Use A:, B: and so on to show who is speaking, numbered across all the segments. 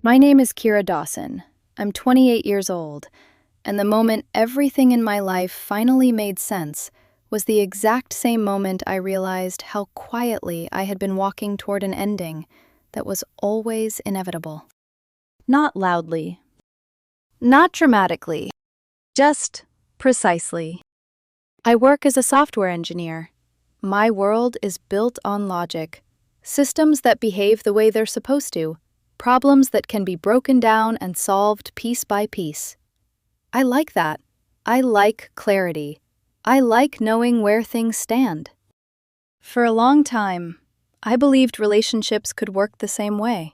A: My name is Kira Dawson. I'm 28 years old, and the moment everything in my life finally made sense was the exact same moment I realized how quietly I had been walking toward an ending that was always inevitable. Not loudly, not dramatically, just precisely. I work as a software engineer. My world is built on logic, systems that behave the way they're supposed to, problems that can be broken down and solved piece by piece. I like that. I like clarity. I like knowing where things stand. For a long time, I believed relationships could work the same way.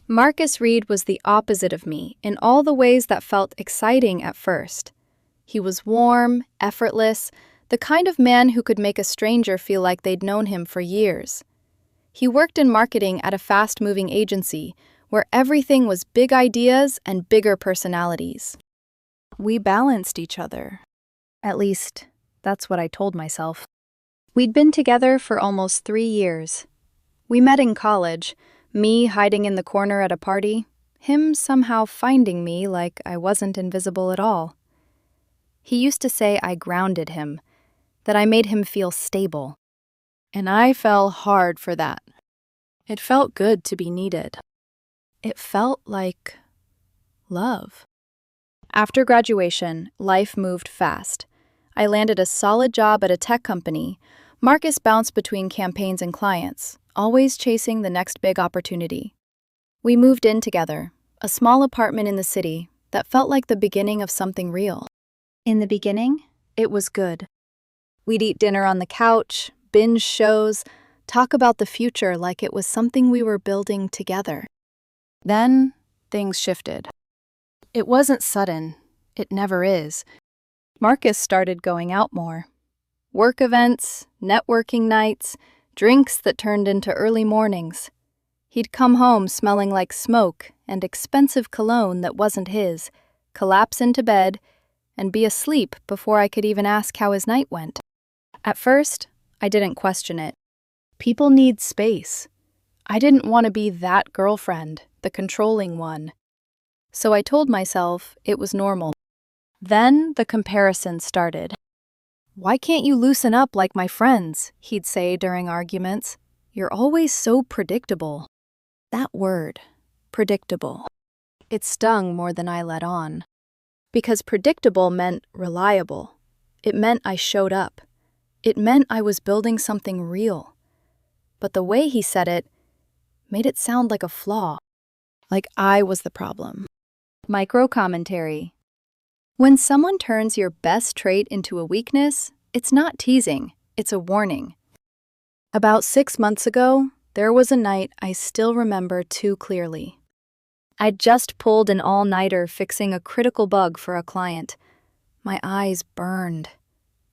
A: Marcus Reed was the opposite of me in all the ways that felt exciting at first. He was warm, effortless, the kind of man who could make a stranger feel like they'd known him for years. He worked in marketing at a fast-moving agency where everything was big ideas and bigger personalities. We balanced each other. At least, that's what I told myself. We'd been together for almost 3 years. We met in college, me hiding in the corner at a party, him somehow finding me like I wasn't invisible at all. He used to say I grounded him, that I made him feel stable. And I fell hard for that. It felt good to be needed. It felt like love. After graduation, life moved fast. I landed a solid job at a tech company. Marcus bounced between campaigns and clients, always chasing the next big opportunity. We moved in together, a small apartment in the city that felt like the beginning of something real. In the beginning, it was good. We'd eat dinner on the couch, binge shows, talk about the future like it was something we were building together. Then, things shifted. It wasn't sudden. It never is. Marcus started going out more. Work events, networking nights, drinks that turned into early mornings. He'd come home smelling like smoke and expensive cologne that wasn't his, collapse into bed, and be asleep before I could even ask how his night went. At first, I didn't question it. People need space. I didn't want to be that girlfriend, the controlling one. So I told myself it was normal. Then the comparison started. "Why can't you loosen up like my friends?" he'd say during arguments. "You're always so predictable." That word, predictable. It stung more than I let on. Because predictable meant reliable. It meant I showed up. It meant I was building something real. But the way he said it made it sound like a flaw, like I was the problem. Micro commentary. When someone turns your best trait into a weakness, it's not teasing, it's a warning. About 6 months ago, there was a night I still remember too clearly. I'd just pulled an all-nighter fixing a critical bug for a client. My eyes burned.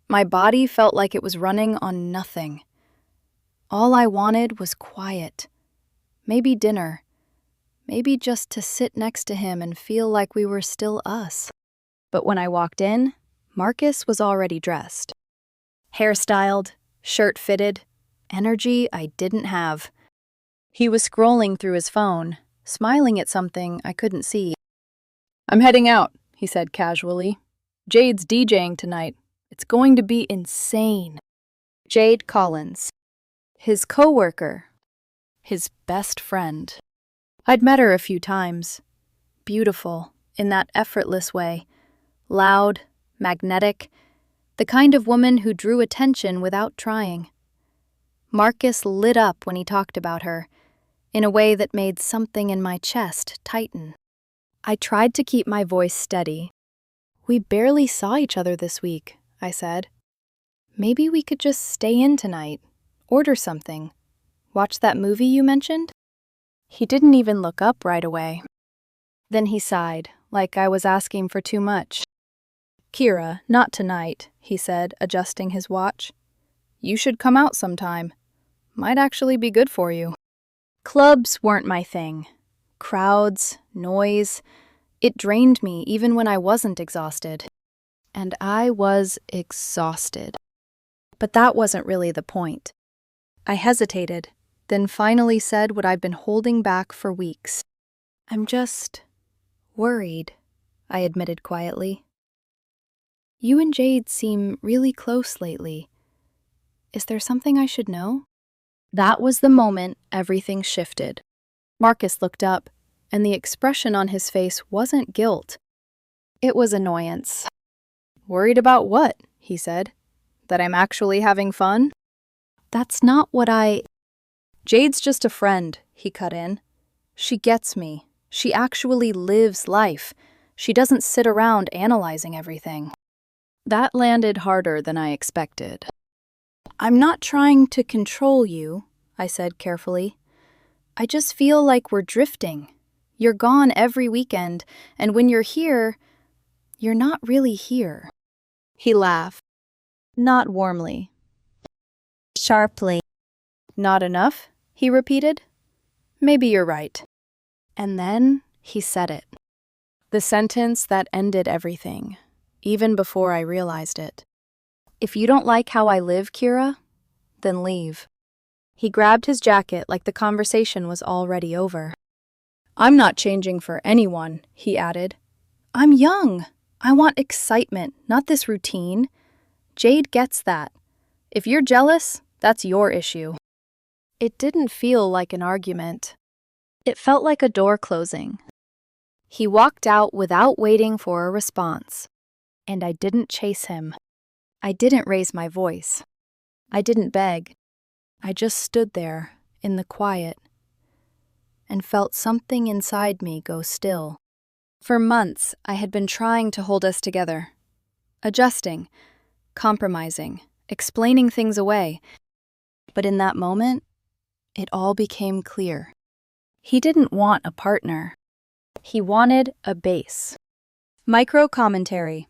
A: My body felt like it was running on nothing. All I wanted was quiet. Maybe dinner. Maybe just to sit next to him and feel like we were still us. But when I walked in, Marcus was already dressed. Hairstyled, shirt fitted, energy I didn't have. He was scrolling through his phone, smiling at something I couldn't see. "I'm heading out," he said casually. "Jade's DJing tonight. It's going to be insane." Jade Collins. His coworker. His best friend. I'd met her a few times. Beautiful, in that effortless way. Loud, magnetic, the kind of woman who drew attention without trying. Marcus lit up when he talked about her, in a way that made something in my chest tighten. I tried to keep my voice steady. "We barely saw each other this week," I said. "Maybe we could just stay in tonight, order something, watch that movie you mentioned?" He didn't even look up right away. Then he sighed, like I was asking for too much. "Kira, not tonight," he said, adjusting his watch. "You should come out sometime. Might actually be good for you." Clubs weren't my thing. Crowds, noise. It drained me even when I wasn't exhausted. And I was exhausted. But that wasn't really the point. I hesitated, then finally said what I've been holding back for weeks. I'm just worried, I admitted quietly. You and Jade seem really close lately. Is there something I should know? That was the moment everything shifted. Marcus looked up, and the expression on his face wasn't guilt. It was annoyance. Worried about what? He said. That I'm actually having fun? That's not what Jade's just a friend, he cut in. She gets me. She actually lives life. She doesn't sit around analyzing everything. That landed harder than I expected. I'm not trying to control you, I said carefully. I just feel like we're drifting. You're gone every weekend, and when you're here, you're not really here. He laughed. Not warmly. Sharply. Not enough? He repeated. Maybe you're right. And then he said it. The sentence that ended everything, even before I realized it. If you don't like how I live, Kira, then leave. He grabbed his jacket like the conversation was already over. I'm not changing for anyone, he added. I'm young. I want excitement, not this routine. Jade gets that. If you're jealous, that's your issue. It didn't feel like an argument. It felt like a door closing. He walked out without waiting for a response. And I didn't chase him. I didn't raise my voice. I didn't beg. I just stood there, in the quiet, and felt something inside me go still. For months, I had been trying to hold us together. Adjusting, compromising, explaining things away. But in that moment, it all became clear. He didn't want a partner. He wanted a base. Micro commentary.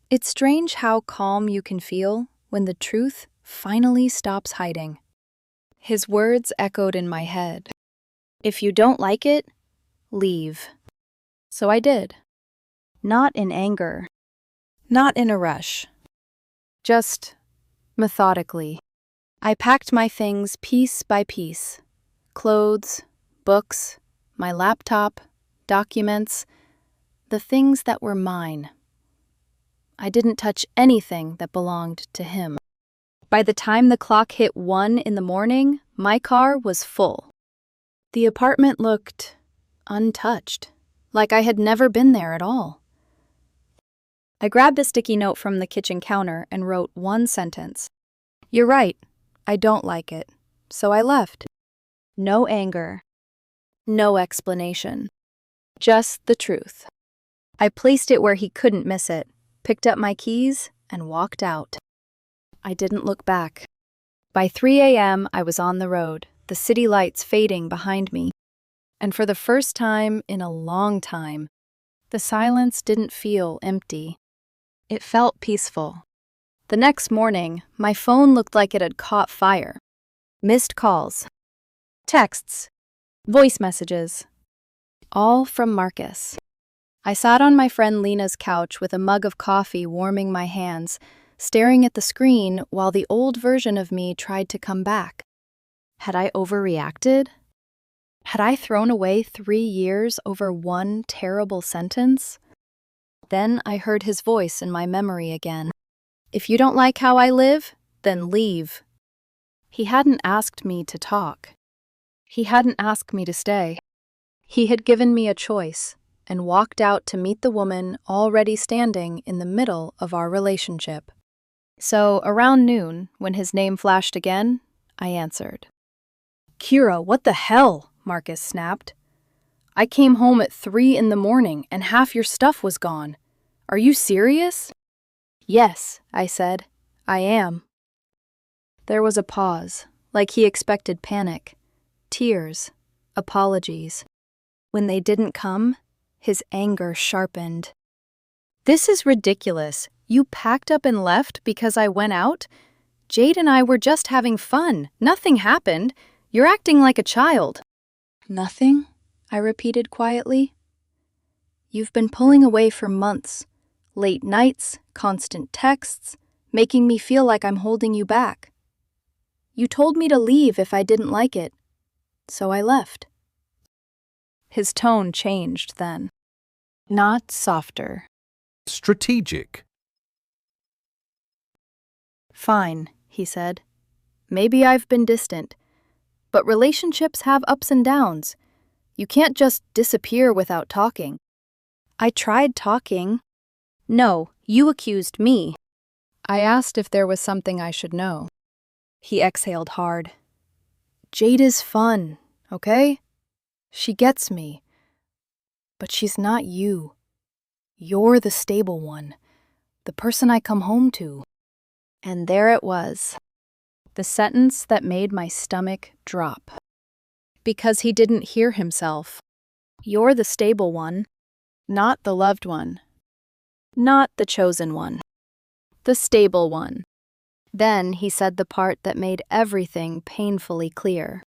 A: It's strange how calm you can feel when the truth finally stops hiding. His words echoed in my head. If you don't like it, leave. So I did. Not in anger. Not in a rush. Just methodically. I packed my things piece by piece. Clothes, books, my laptop, documents, the things that were mine. I didn't touch anything that belonged to him. By the time the clock hit 1 in the morning, my car was full. The apartment looked untouched, like I had never been there at all. I grabbed a sticky note from the kitchen counter and wrote one sentence. You're right, I don't like it, so I left. No anger. No explanation. Just the truth. I placed it where he couldn't miss it, picked up my keys, and walked out. I didn't look back. By 3 a.m., I was on the road, the city lights fading behind me. And for the first time in a long time, the silence didn't feel empty. It felt peaceful. The next morning, my phone looked like it had caught fire. Missed calls. Texts. Voice messages. All from Marcus. I sat on my friend Lena's couch with a mug of coffee warming my hands, staring at the screen while the old version of me tried to come back. Had I overreacted? Had I thrown away 3 years over one terrible sentence? Then I heard his voice in my memory again. If you don't like how I live, then leave. He hadn't asked me to talk. He hadn't asked me to stay. He had given me a choice and walked out to meet the woman already standing in the middle of our relationship. So, around noon, when his name flashed again, I answered. Kira, what the hell? Marcus snapped. I came home at 3 in the morning and half your stuff was gone. Are you serious? Yes, I said. I am. There was a pause, like he expected panic, tears, apologies. When they didn't come, his anger sharpened. This is ridiculous. You packed up and left because I went out? Jade and I were just having fun. Nothing happened. You're acting like a child. Nothing? I repeated quietly. You've been pulling away for months. Late nights, constant texts, making me feel like I'm holding you back. You told me to leave if I didn't like it, so I left. His tone changed then. Not softer.
B: Strategic.
A: Fine, he said. Maybe I've been distant. But relationships have ups and downs. You can't just disappear without talking. I tried talking. No, you accused me. I asked if there was something I should know. He exhaled hard. Jade is fun, okay? She gets me. But she's not you. You're the stable one, the person I come home to. And there it was, the sentence that made my stomach drop. Because he didn't hear himself. You're the stable one, not the loved one, not the chosen one, the stable one. Then he said the part that made everything painfully clear.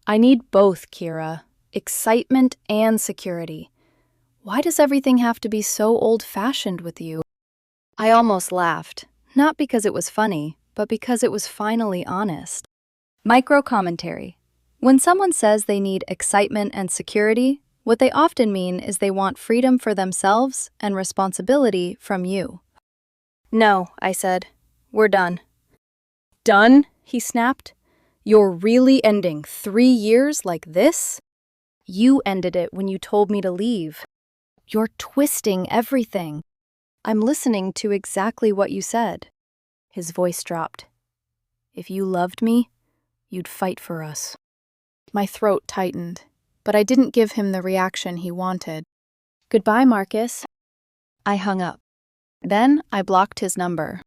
A: I need both, Kira, excitement and security. Why does everything have to be so old-fashioned with you? I almost laughed, not because it was funny, but because it was finally honest. Micro commentary. When someone says they need excitement and security, what they often mean is they want freedom for themselves and responsibility from you. No, I said. We're done. Done? He snapped. You're really ending 3 years like this? You ended it when you told me to leave. You're twisting everything. I'm listening to exactly what you said. His voice dropped. If you loved me, you'd fight for us. My throat tightened, but I didn't give him the reaction he wanted. Goodbye, Marcus. I hung up. Then I blocked his number.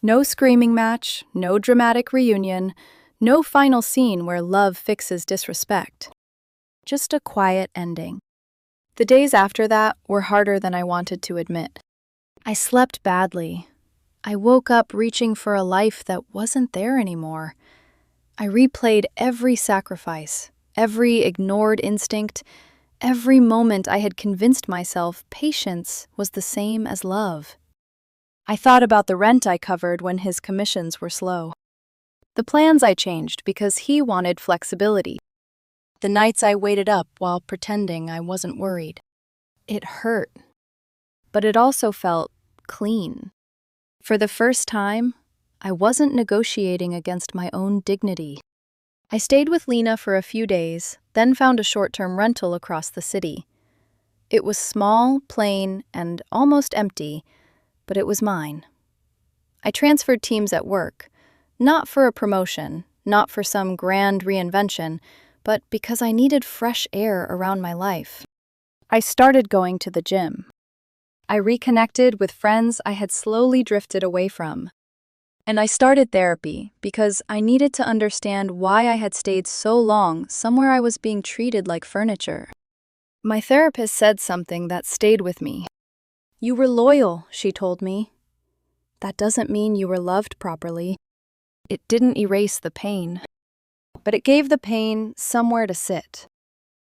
A: No screaming match, no dramatic reunion, no final scene where love fixes disrespect. Just a quiet ending. The days after that were harder than I wanted to admit. I slept badly. I woke up reaching for a life that wasn't there anymore. I replayed every sacrifice, every ignored instinct, every moment I had convinced myself patience was the same as love. I thought about the rent I covered when his commissions were slow. The plans I changed because he wanted flexibility. The nights I waited up while pretending I wasn't worried. It hurt, but it also felt clean. For the first time, I wasn't negotiating against my own dignity. I stayed with Lena for a few days, then found a short-term rental across the city. It was small, plain, and almost empty, but it was mine. I transferred teams at work, not for a promotion, not for some grand reinvention, but because I needed fresh air around my life. I started going to the gym. I reconnected with friends I had slowly drifted away from. And I started therapy because I needed to understand why I had stayed so long somewhere I was being treated like furniture. My therapist said something that stayed with me. You were loyal, she told me. That doesn't mean you were loved properly. It didn't erase the pain, but it gave the pain somewhere to sit.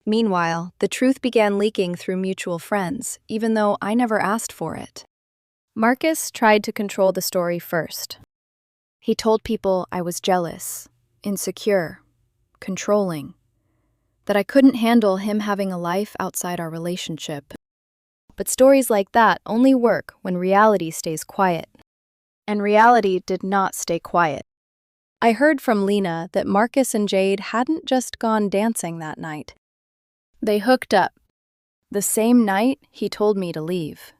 A: Meanwhile, the truth began leaking through mutual friends, even though I never asked for it. Marcus tried to control the story first. He told people I was jealous, insecure, controlling, that I couldn't handle him having a life outside our relationship. But stories like that only work when reality stays quiet. And reality did not stay quiet. I heard from Lena that Marcus and Jade hadn't just gone dancing that night. They hooked up. The same night he told me to leave.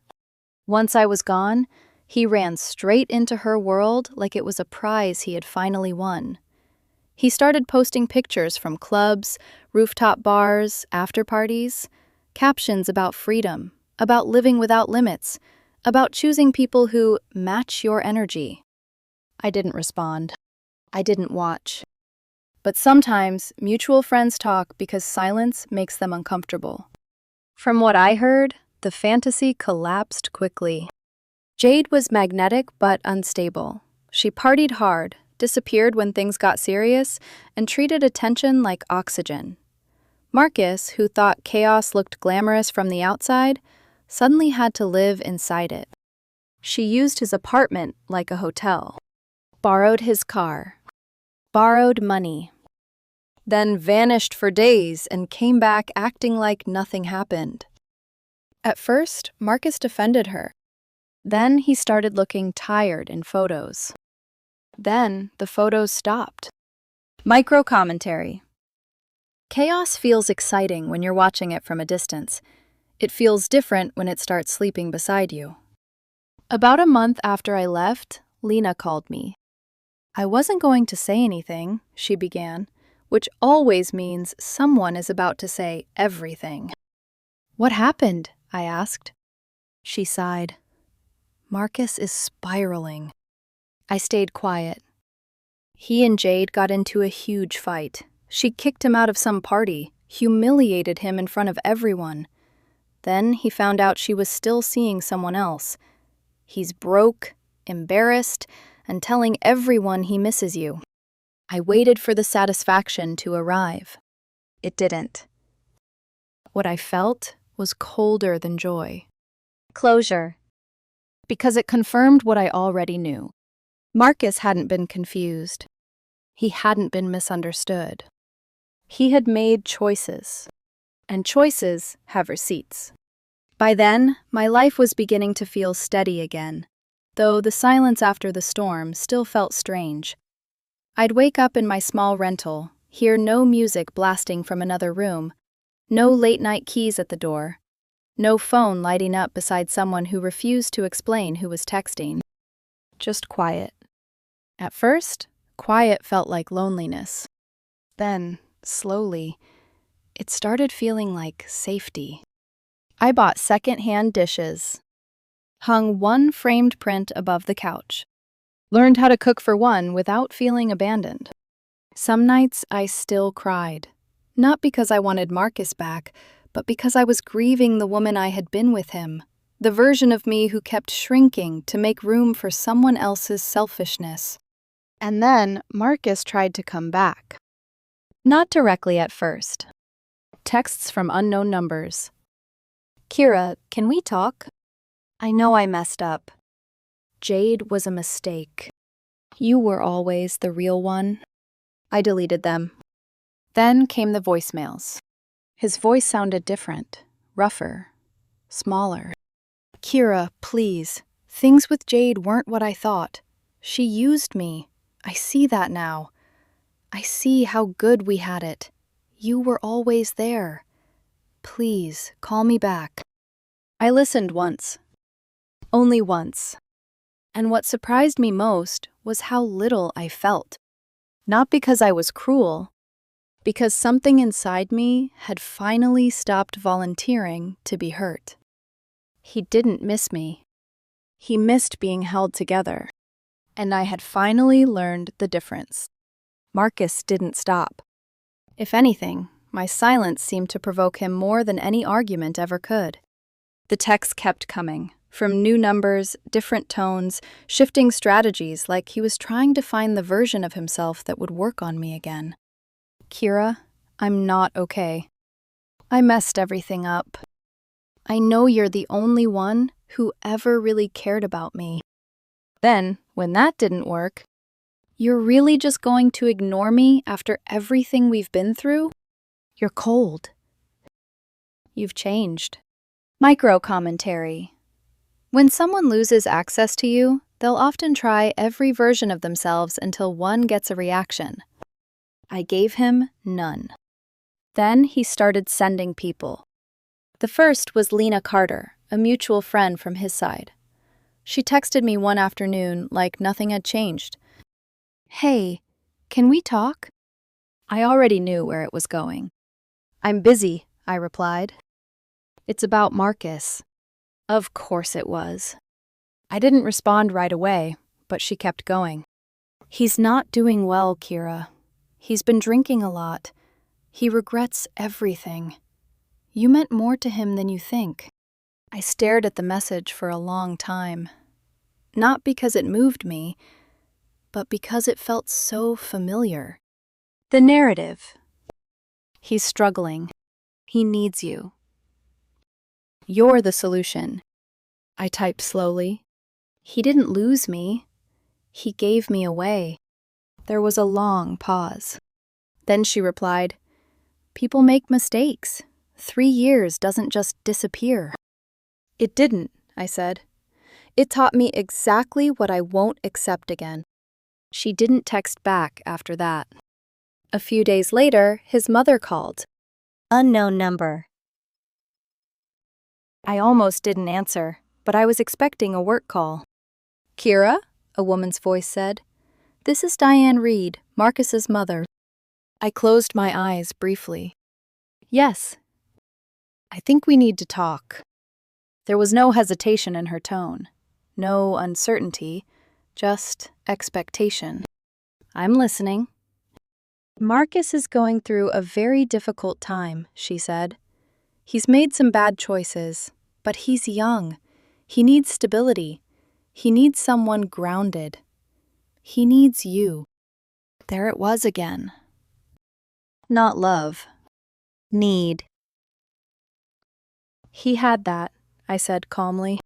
A: Once I was gone, he ran straight into her world like it was a prize he had finally won. He started posting pictures from clubs, rooftop bars, after parties, captions about freedom, about living without limits, about choosing people who match your energy. I didn't respond. I didn't watch. But sometimes mutual friends talk because silence makes them uncomfortable. From what I heard, the fantasy collapsed quickly. Jade was magnetic but unstable. She partied hard, disappeared when things got serious, and treated attention like oxygen. Marcus, who thought chaos looked glamorous from the outside, suddenly had to live inside it. She used his apartment like a hotel, borrowed his car, borrowed money, then vanished for days and came back acting like nothing happened. At first, Marcus defended her. Then he started looking tired in photos. Then the photos stopped. Micro commentary. Chaos feels exciting when you're watching it from a distance. It feels different when it starts sleeping beside you. About a month after I left, Lena called me. I wasn't going to say anything, she began, which always means someone is about to say everything. What happened? I asked. She sighed. Marcus is spiraling. I stayed quiet. He and Jade got into a huge fight. She kicked him out of some party, humiliated him in front of everyone. Then he found out she was still seeing someone else. He's broke, embarrassed, and telling everyone he misses you. I waited for the satisfaction to arrive. It didn't. What I felt was colder than joy. Closure. Because it confirmed what I already knew. Marcus hadn't been confused. He hadn't been misunderstood. He had made choices, and choices have receipts. By then, my life was beginning to feel steady again, though the silence after the storm still felt strange. I'd wake up in my small rental, hear no music blasting from another room, no late-night keys at the door, no phone lighting up beside someone who refused to explain who was texting. Just quiet. At first, quiet felt like loneliness. Then, slowly, it started feeling like safety. I bought second-hand dishes, hung one framed print above the couch, learned how to cook for one without feeling abandoned. Some nights I still cried, not because I wanted Marcus back, but because I was grieving the woman I had been with him, the version of me who kept shrinking to make room for someone else's selfishness. And then Marcus tried to come back. Not directly at first. Texts from unknown numbers. Kira, can we talk? I know I messed up. Jade was a mistake. You were always the real one. I deleted them. Then came the voicemails. His voice sounded different, rougher, smaller. Kira, please. Things with Jade weren't what I thought. She used me. I see that now. I see how good we had it. You were always there. Please, call me back. I listened once. Only once. And what surprised me most was how little I felt. Not because I was cruel, because something inside me had finally stopped volunteering to be hurt. He didn't miss me. He missed being held together. And I had finally learned the difference. Marcus didn't stop. If anything, my silence seemed to provoke him more than any argument ever could. The texts kept coming, from new numbers, different tones, shifting strategies like he was trying to find the version of himself that would work on me again. Kira, I'm not okay. I messed everything up. I know you're the only one who ever really cared about me. Then, when that didn't work, you're really just going to ignore me after everything we've been through? You're cold. You've changed. Micro commentary. When someone loses access to you, they'll often try every version of themselves until one gets a reaction. I gave him none. Then he started sending people. The first was Lena Carter, a mutual friend from his side. She texted me one afternoon like nothing had changed. Hey, can we talk? I already knew where it was going. I'm busy, I replied. It's about Marcus. Of course it was. I didn't respond right away, but she kept going. He's not doing well, Kira. He's been drinking a lot. He regrets everything. You meant more to him than you think. I stared at the message for a long time. Not because it moved me, but because it felt so familiar. The narrative. He's struggling. He needs you. You're the solution. I typed slowly. He didn't lose me. He gave me away. There was a long pause. Then she replied, "People make mistakes. 3 years doesn't just disappear." "It didn't," I said. "It taught me exactly what I won't accept again." She didn't text back after that. A few days later, his mother called.
C: Unknown number.
A: I almost didn't answer, but I was expecting a work call. "Kira?" a woman's voice said. "This is Diane Reed, Marcus's mother." I closed my eyes briefly. "Yes. I think we need to talk." There was no hesitation in her tone, no uncertainty, just expectation. "I'm listening." "Marcus is going through a very difficult time," she said. "He's made some bad choices, but he's young. He needs stability. He needs someone grounded. He needs you." There it was again. Not love.
C: Need.
A: He had that, I said calmly.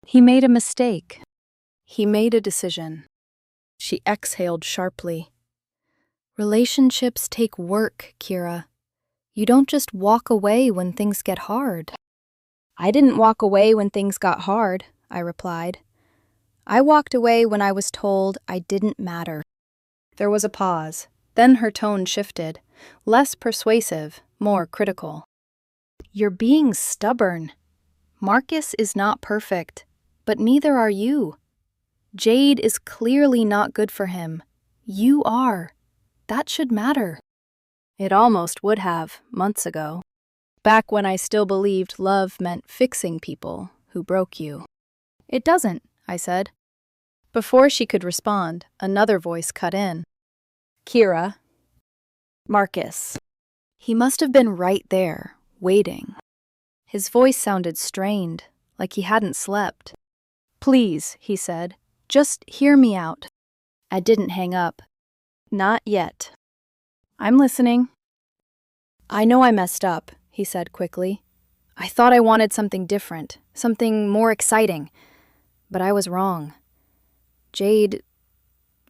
A: He made a mistake. He made a decision. She exhaled sharply. "Relationships take work, Kira. You don't just walk away when things get hard." "I didn't walk away when things got hard," I replied. "I walked away when I was told I didn't matter." There was a pause. Then her tone shifted, less persuasive, more critical. "You're being stubborn. Marcus is not perfect, but neither are you. Jade is clearly not good for him. You are. That should matter." It almost would have, months ago. Back when I still believed love meant fixing people who broke you. "It doesn't," I said. Before she could respond, another voice cut in. "Kira. Marcus." He must have been right there, waiting. His voice sounded strained, like he hadn't slept. "Please," he said, "just hear me out." I didn't hang up. "Not yet." "I'm listening." "I know I messed up," he said quickly. "I thought I wanted something different, something more exciting. But I was wrong. Jade,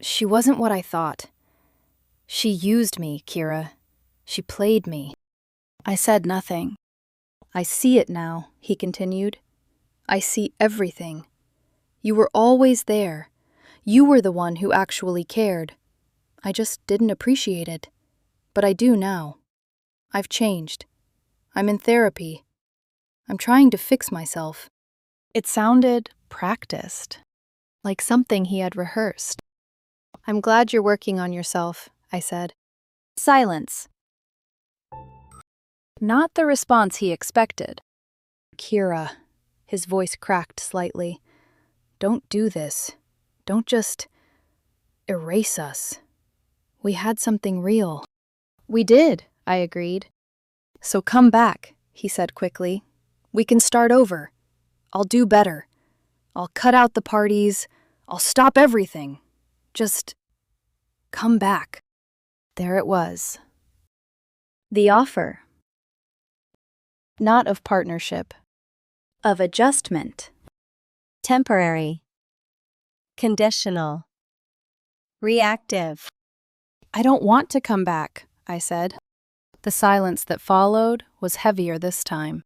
A: she wasn't what I thought. She used me, Kira. She played me." I said nothing. "I see it now," he continued. "I see everything. You were always there. You were the one who actually cared. I just didn't appreciate it. But I do now. I've changed. I'm in therapy. I'm trying to fix myself." It sounded practiced, like something he had rehearsed. "I'm glad you're working on yourself," I said. Silence. Not the response he expected. "Kira," his voice cracked slightly. "Don't do this. Don't just erase us. We had something real." "We did," I agreed. "So come back," he said quickly. "We can start over. I'll do better. I'll cut out the parties. I'll stop everything. Just come back." There it was. The offer. Not of partnership. Of adjustment.
C: Temporary. Conditional. Reactive.
A: "I don't want to come back," I said. The silence that followed was heavier this time.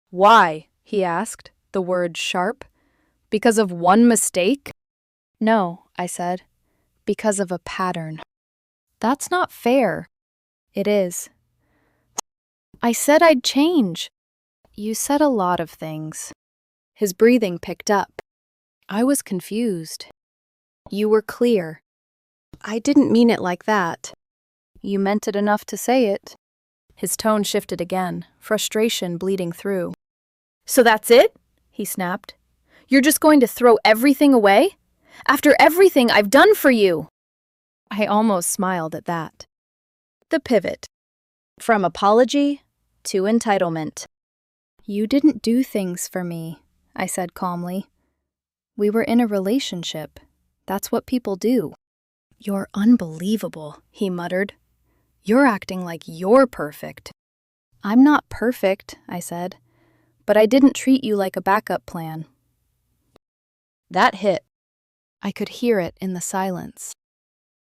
A: "Why?" he asked, the words sharp. "Because of one mistake?" "No," I said. "Because of a pattern." "That's not fair." "It is." "I said I'd change." "You said a lot of things." His breathing picked up. I was confused. "You were clear." "I didn't mean it like that." "You meant it enough to say it." His tone shifted again, frustration bleeding through. "So that's it?" he snapped. "You're just going to throw everything away? After everything I've done for you?" I almost smiled at that. The pivot. From apology to entitlement. "You didn't do things for me," I said calmly. "We were in a relationship. That's what people do." "You're unbelievable," he muttered. "You're acting like you're perfect." "I'm not perfect," I said, "but I didn't treat you like a backup plan." That hit. I could hear it in the silence.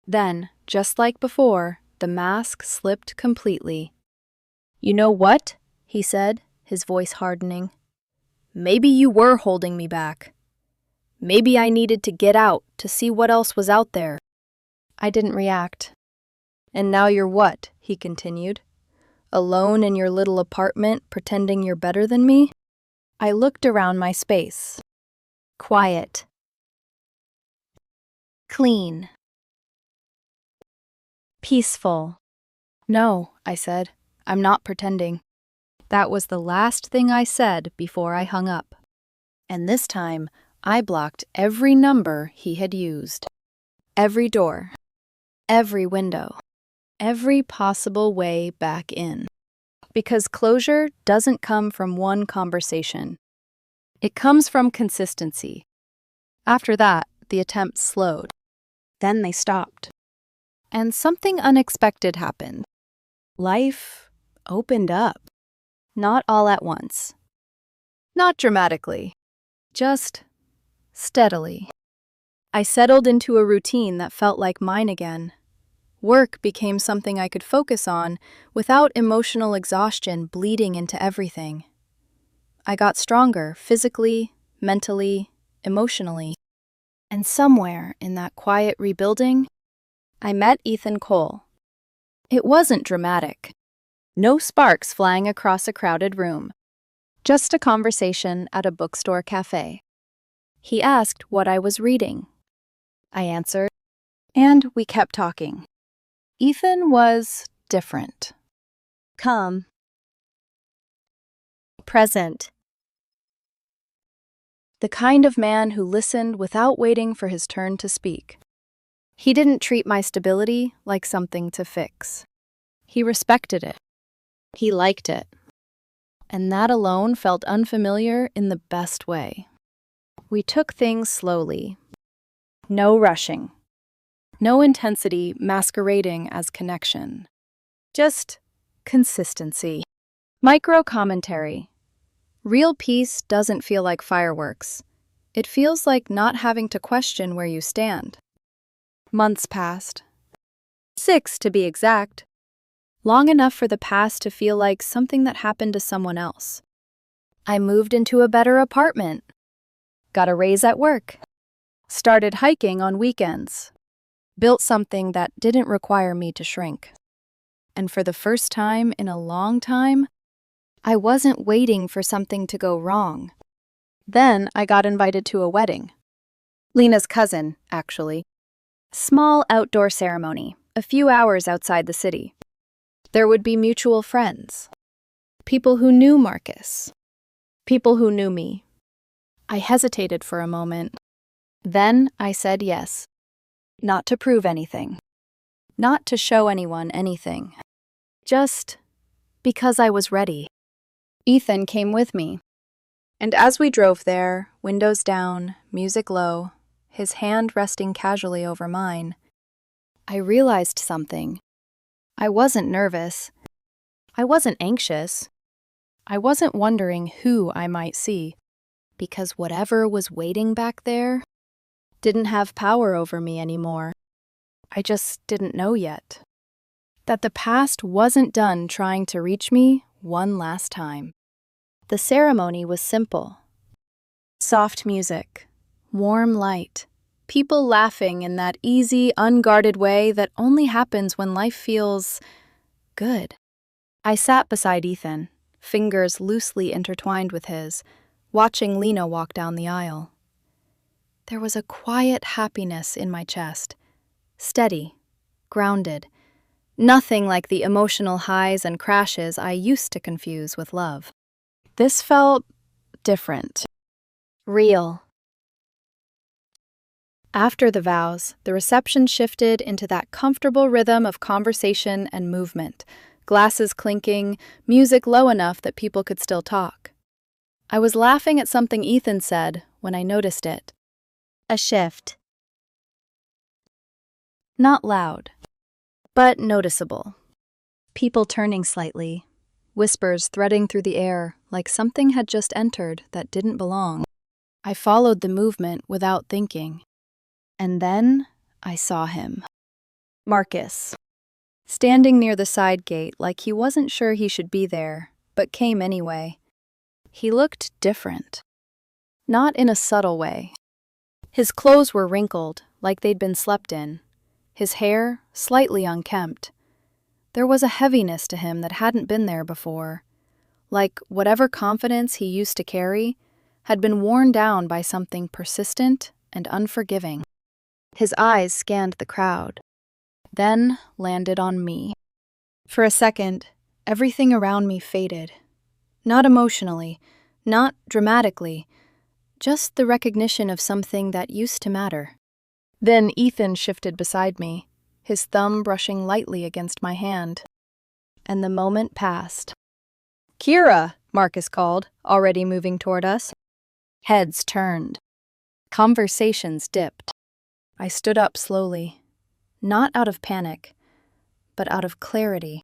A: Then, just like before, The mask slipped completely. "You know what?" he said, his voice hardening. "Maybe you were holding me back. Maybe I needed to get out to see what else was out there." I didn't react. "And now you're what?" he continued. "Alone in your little apartment, pretending you're better than me?" I looked around my space. Quiet. Clean. Peaceful. "No," I said. "I'm not pretending." That was the last thing I said before I hung up. And this time, I blocked every number he had used. Every door. Every window. Every possible way back in. Because closure doesn't come from one conversation. It comes from consistency. After that, the attempts slowed. Then they stopped. And something unexpected happened. Life opened up. Not all at once. Not dramatically. Just steadily. I settled into a routine that felt like mine again. Work became something I could focus on without emotional exhaustion bleeding into everything. I got stronger physically, mentally, emotionally. And somewhere in that quiet rebuilding, I met Ethan Cole. It wasn't dramatic. No sparks flying across a crowded room. Just a conversation at a bookstore cafe. He asked what I was reading. I answered, and we kept talking. Ethan was different.
C: Calm. Present.
A: The kind of man who listened without waiting for his turn to speak. He didn't treat my stability like something to fix. He respected it. He liked it. And that alone felt unfamiliar in the best way. We took things slowly. No rushing. No intensity masquerading as connection. Just consistency. Micro commentary. Real peace doesn't feel like fireworks. It feels like not having to question where you stand. Months passed. 6 to be exact. Long enough for the past to feel like something that happened to someone else. I moved into a better apartment. Got a raise at work. Started hiking on weekends. Built something that didn't require me to shrink. And for the first time in a long time, I wasn't waiting for something to go wrong. Then I got invited to a wedding. Lena's cousin, actually. Small outdoor ceremony, a few hours outside the city. There would be mutual friends. People who knew Marcus. People who knew me. I hesitated for a moment. Then I said yes. Not to prove anything. Not to show anyone anything. Just because I was ready. Ethan came with me. And as we drove there, windows down, music low, his hand resting casually over mine, I realized something. I wasn't nervous. I wasn't anxious. I wasn't wondering who I might see, because whatever was waiting back there didn't have power over me anymore. I just didn't know yet. That the past wasn't done trying to reach me one last time. The ceremony was simple. Soft music, warm light, people laughing in that easy, unguarded way that only happens when life feels good. I sat beside Ethan, fingers loosely intertwined with his, watching Lena walk down the aisle. There was a quiet happiness in my chest, steady, grounded, nothing like the emotional highs and crashes I used to confuse with love. This felt different, real. After the vows, the reception shifted into that comfortable rhythm of conversation and movement, glasses clinking, music low enough that people could still talk. I was laughing at something Ethan said when I noticed it.
C: A shift.
A: Not loud, but noticeable. People turning slightly, whispers threading through the air like something had just entered that didn't belong. I followed the movement without thinking. And then I saw him. Marcus. standing near the side gate like he wasn't sure he should be there, but came anyway. He looked different. Not in a subtle way. His clothes were wrinkled, like they'd been slept in. His hair, slightly unkempt. There was a heaviness to him that hadn't been there before. Like whatever confidence he used to carry had been worn down by something persistent and unforgiving. His eyes scanned the crowd, then landed on me. For a second, everything around me faded. Not emotionally, not dramatically, just the recognition of something that used to matter. Then Ethan shifted beside me, his thumb brushing lightly against my hand. And the moment passed. "Kira," Marcus called, already moving toward us. Heads turned. Conversations dipped. I stood up slowly, not out of panic, but out of clarity.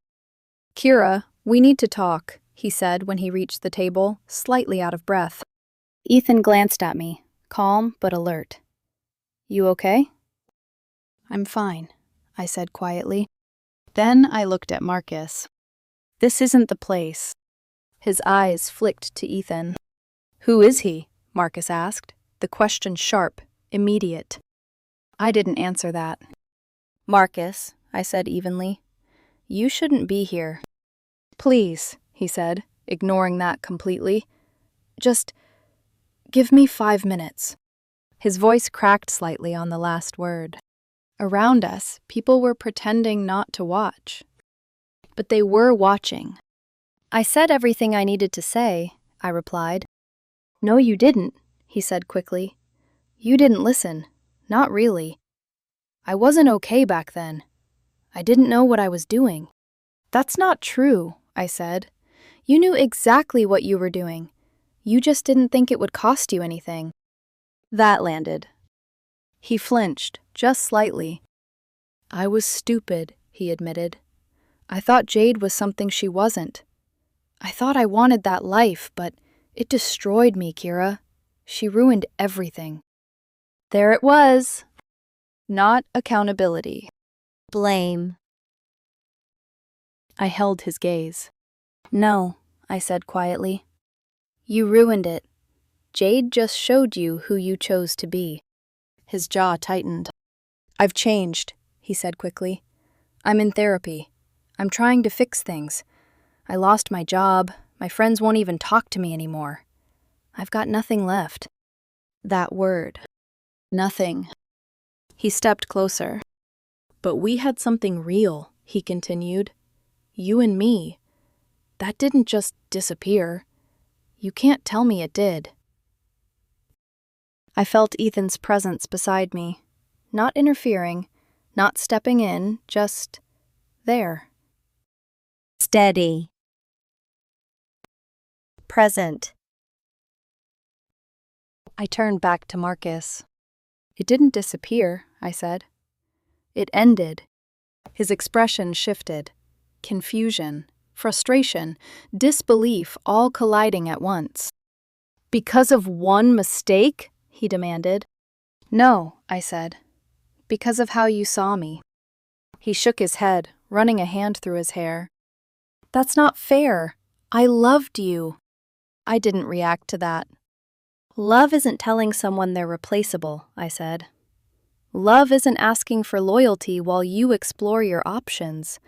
A: "Kira, we need to talk," he said when he reached the table, slightly out of breath. Ethan glanced at me, calm but alert. "You okay?" "I'm fine," I said quietly. Then I looked at Marcus. "This isn't the place." His eyes flicked to Ethan. "Who is he?" Marcus asked, the question sharp, immediate. I didn't answer that. "Marcus," I said evenly, "you shouldn't be here." "Please," he said, ignoring that completely. "Just give me 5 minutes." His voice cracked slightly on the last word. Around us, people were pretending not to watch. But they were watching. "I said everything I needed to say," I replied. "No, you didn't," he said quickly. "You didn't listen. Not really. I wasn't okay back then. I didn't know what I was doing." "That's not true," I said. "You knew exactly what you were doing. You just didn't think it would cost you anything." That landed. He flinched, just slightly. "I was stupid," he admitted. "I thought Jade was something she wasn't. I thought I wanted that life, but it destroyed me, Kira. She ruined everything." There it was. Not accountability.
C: Blame.
A: I held his gaze. "No," I said quietly. "You ruined it. Jade just showed you who you chose to be." His jaw tightened. "I've changed," he said quickly. "I'm in therapy. I'm trying to fix things. I lost my job. My friends won't even talk to me anymore. I've got nothing left." That word. Nothing. He stepped closer. "But we had something real," he continued. "You and me. That didn't just disappear. You can't tell me it did." I felt Ethan's presence beside me, not interfering, not stepping in, just there.
C: Steady. Present.
A: I turned back to Marcus. "It didn't disappear," I said. "It ended." His expression shifted. Confusion, frustration, disbelief all colliding at once. "Because of one mistake?" he demanded. "No," I said. "Because of how you saw me." He shook his head, running a hand through his hair. "That's not fair. I loved you." I didn't react to that. "Love isn't telling someone they're replaceable," I said. "Love isn't asking for loyalty while you explore your options."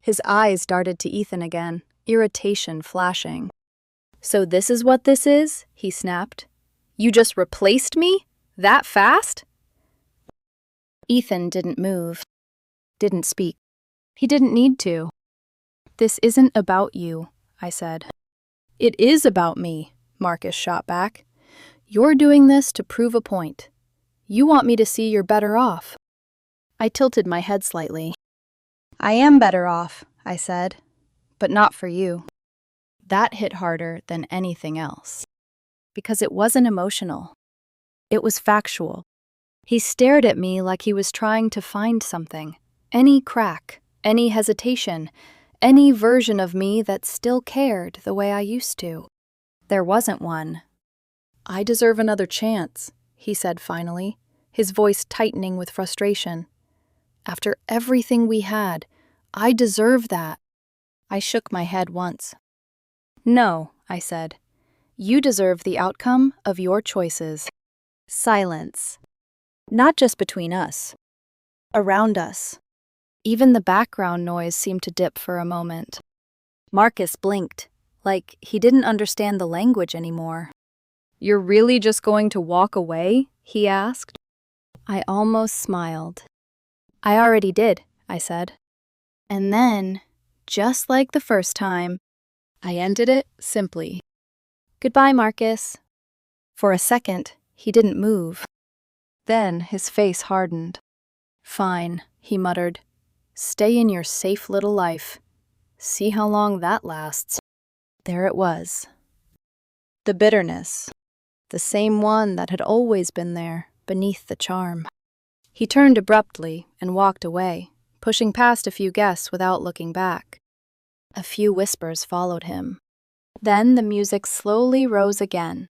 A: His eyes darted to Ethan again, irritation flashing. "So this is what this is?" he snapped. "You just replaced me? That fast?" Ethan didn't move, didn't speak. He didn't need to. "This isn't about you," I said. "It is about me," Marcus shot back. "You're doing this to prove a point. You want me to see you're better off." I tilted my head slightly. "I am better off," I said, "but not for you." That hit harder than anything else. Because it wasn't emotional. It was factual. He stared at me like he was trying to find something. Any crack, any hesitation, any version of me that still cared the way I used to. There wasn't one. "I deserve another chance," he said finally, his voice tightening with frustration. "After everything we had, I deserve that. I shook my head once. No, I said. You deserve the outcome of your choices. Silence. Not just between us. Around us. Even the background noise seemed to dip for a moment. Marcus blinked, like he didn't understand the language anymore. You're really just going to walk away? He asked. I almost smiled. I already did, I said. And then, just like the first time, I ended it simply. Goodbye, Marcus. For a second, he didn't move. Then his face hardened. Fine, he muttered. Stay in your safe little life. See how long that lasts. There it was. The bitterness. The same one that had always been there, beneath the charm. He turned abruptly and walked away, pushing past a few guests without looking back. A few whispers followed him. Then the music slowly rose again.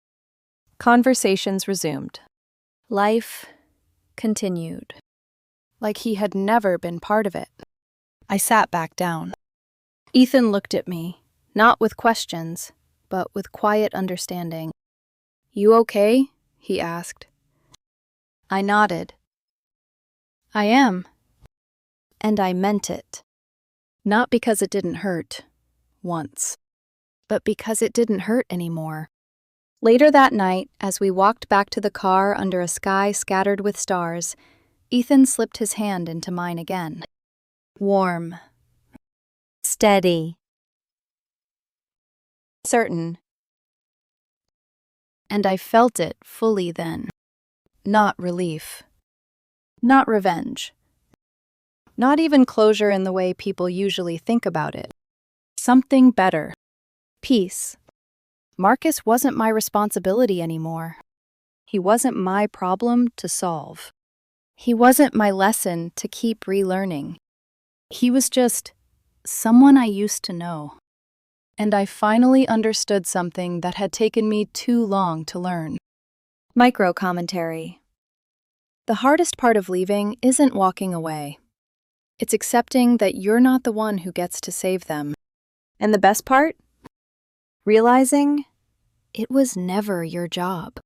A: Conversations resumed. Life continued. Like he had never been part of it. I sat back down. Ethan looked at me, not with questions, but with quiet understanding. You okay? He asked. I nodded. I am. And I meant it. Not because it didn't hurt, once, but because it didn't hurt anymore. Later that night, as we walked back to the car under a sky scattered with stars, Ethan slipped his hand into mine again. Warm.
C: Steady.
A: Certain. And I felt it fully then. Not relief. Not revenge. Not even closure in the way people usually think about it. Something better. Peace. Marcus wasn't my responsibility anymore. He wasn't my problem to solve. He wasn't my lesson to keep relearning. He was just someone I used to know. And I finally understood something that had taken me too long to learn. Micro commentary. The hardest part of leaving isn't walking away. It's accepting that you're not the one who gets to save them. And the best part? Realizing it was never your job.